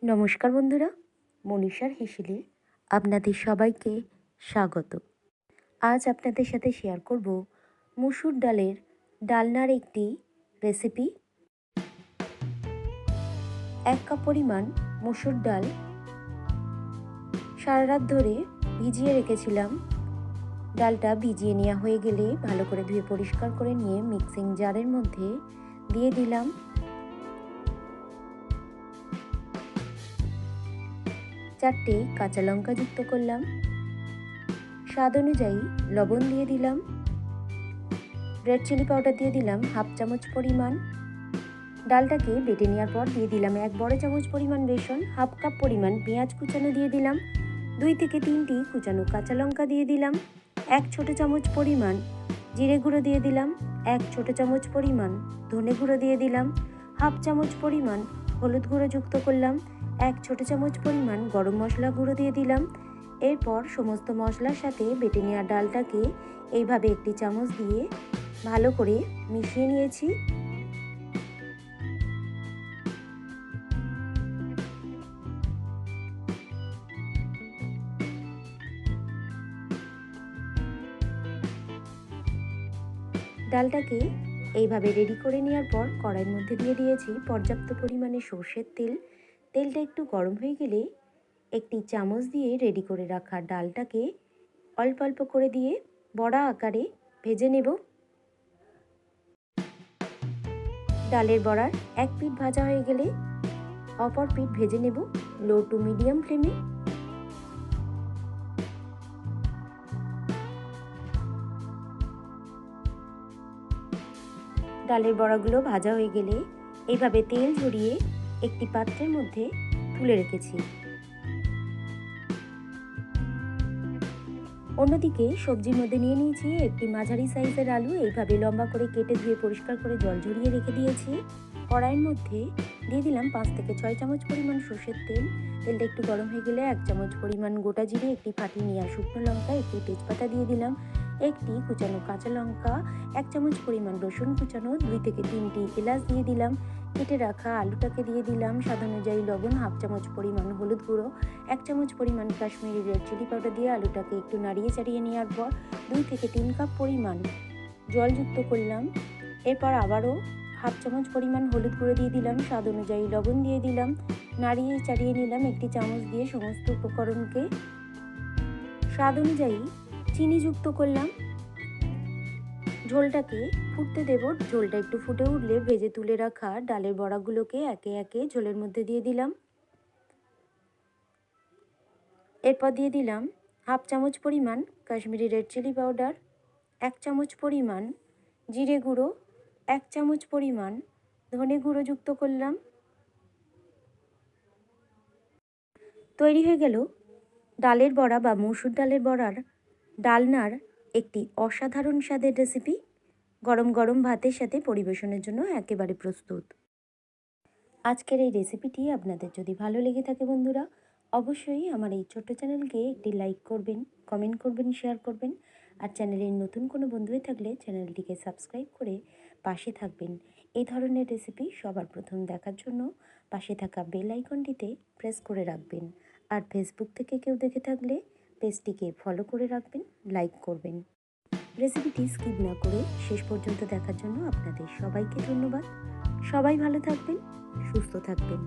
নমস্কার বন্ধুরা, মনীষার হেসেলে আপনাদের সবাইকে স্বাগত। আজ আপনাদের সাথে শেয়ার করব মসুর ডালের ডালনার একটি রেসিপি। 1 কাপ পরিমাণ মসুর ডাল সারা রাত ধরে ভিজিয়ে রেখেছিলাম। ডালটা ভিজিয়ে নেওয়া হয়ে গেলে ভালো করে ধুয়ে পরিষ্কার করে নিয়ে মিক্সিং জারের মধ্যে দিয়ে দিলাম। চারটে কাঁচা লঙ্কা যুক্ত করলাম। স্বাদ অনুযায়ী লবণ দিয়ে দিলাম। রেড চিলি পাউডার দিয়ে দিলাম 1/2 চামচ পরিমাণ। ডালটাকে বেটে নেওয়ার পর দিয়ে দিলাম 1 বড় চামচ পরিমাণ বেসন, 1/2 কাপ পরিমাণ পেঁয়াজ কুচানো দিয়ে দিলাম, 2 থেকে 3টি কুচানো কাঁচা লঙ্কা দিয়ে দিলাম, 1 ছোট চামচ পরিমাণ জিরে গুঁড়ো দিয়ে দিলাম, 1 ছোট চামচ পরিমাণ ধনে গুঁড়ো দিয়ে দিলাম, 1/2 চামচ পরিমাণ হলুদ গুঁড়ো যুক্ত করলাম, 1 ছোট চামচ পরিমাণ গরম মশলা গুঁড়ো দিয়ে দিলাম। এরপর সমস্ত মশলার সাথে বেটে নেওয়া ডালটাকে এইভাবে একটি চামচ দিয়ে ভালো করে মিশিয়ে নিয়েছি। ডালটাকে এইভাবে রেডি করে নেওয়ার পর কড়াইয়ের মধ্যে দিয়ে দিয়েছি পর্যাপ্ত পরিমাণে সর্ষের তেল। তেলটা একটু গরম হয়ে গেলে একটি চামচ দিয়ে রেডি করে রাখা ডালটাকে অল্প অল্প করে দিয়ে বড়া আকারে ভেজে নেব। ডালের বড়ার এক পিঠ ভাজা হয়ে গেলে অপর পিঠ ভেজে নেব লো টু মিডিয়াম ফ্লেমে। ডালের বড়াগুলো ভাজা হয়ে গেলে এইভাবে তেল ঝরিয়ে একটি পাত্রের মধ্যে তুলে রেখেছি। অন্যদিকে সবজির মধ্যে নিয়ে নিয়েছি একটি মাঝারি সাইজের আলু, এইভাবে লম্বা করে কেটে ধুয়ে পরিষ্কার করে জল ঝরিয়ে রেখে দিয়েছি। কড়াইয়ের মধ্যে দিয়ে দিলাম 5 থেকে 6 চামচ পরিমাণ সর্ষের তেল। তেলটা একটু গরম হয়ে গেলে 1 চামচ পরিমাণ গোটা জিরে, একটি ফাটিয়ে নেওয়া শুকনো লঙ্কা, একটি তেজপাতা দিয়ে দিলাম, একটি কুচানো কাঁচা লঙ্কা, 1 চামচ পরিমাণ রসুন কুচানো, 2 থেকে 3টি এলাচ দিয়ে দিলাম। কেটে রাখা আলুটাকে দিয়ে দিলাম, স্বাদ অনুযায়ী লবণ, 1/2 চামচ পরিমাণ হলুদ গুঁড়ো, 1 চামচ পরিমাণ কাশ্মীরি রেড চিলি পাউডার দিয়ে আলুটাকে একটু নাড়িয়ে চাড়িয়ে নেওয়ার পর 2 থেকে 3 কাপ পরিমাণ জল যুক্ত করলাম। এরপর আবারও 1/2 চামচ পরিমাণ হলুদ গুঁড়ো দিয়ে দিলাম, স্বাদ অনুযায়ী লবণ দিয়ে দিলাম, নাড়িয়ে চাড়িয়ে নিলাম একটি চামচ দিয়ে সমস্ত উপকরণকে। স্বাদ অনুযায়ী চিনি যুক্ত করলাম। ঝোলটাকে ফুটতে দেব। ঝোলটা একটু ফুটে উঠলে ভেজে তুলে রাখা ডালের বড়াগুলোকে একে একে ঝোলের মধ্যে দিয়ে দিলাম। এরপর দিয়ে দিলাম 1/2 চামচ পরিমাণ কাশ্মীরি রেড চিলি পাউডার, 1 চামচ পরিমাণ জিরে গুঁড়ো, 1 চামচ পরিমাণ ধনে গুঁড়ো যুক্ত করলাম। তৈরি হয়ে গেল ডালের বড়া বা মসুর ডালের বড়ার ডালনার একটি অসাধারণ স্বাদের রেসিপি। গরম গরম ভাতের সাথে পরিবেশনের জন্য একেবারে প্রস্তুত। আজকের এই রেসিপিটি আপনাদের যদি ভালো লেগে থাকে বন্ধুরা, অবশ্যই আমার এই ছোট্ট চ্যানেলকে একটি লাইক করবেন, কমেন্ট করবেন, শেয়ার করবেন। আর চ্যানেলের নতুন কোনো বন্ধু হয়ে থাকলে চ্যানেলটিকে সাবস্ক্রাইব করে পাশে থাকবেন। এই ধরনের রেসিপি সবার প্রথম দেখার জন্য পাশে থাকা বেল আইকনটিতে প্রেস করে রাখবেন। আর ফেসবুক থেকে কেউ দেখে থাকলে পেজটিকে ফলো করে রাখবেন, লাইক করবেন। রেসিপিটি স্কিপ না করে শেষ পর্যন্ত দেখার জন্য আপনাদের সবাইকে ধন্যবাদ। সবাই ভালো থাকবেন, সুস্থ থাকবেন।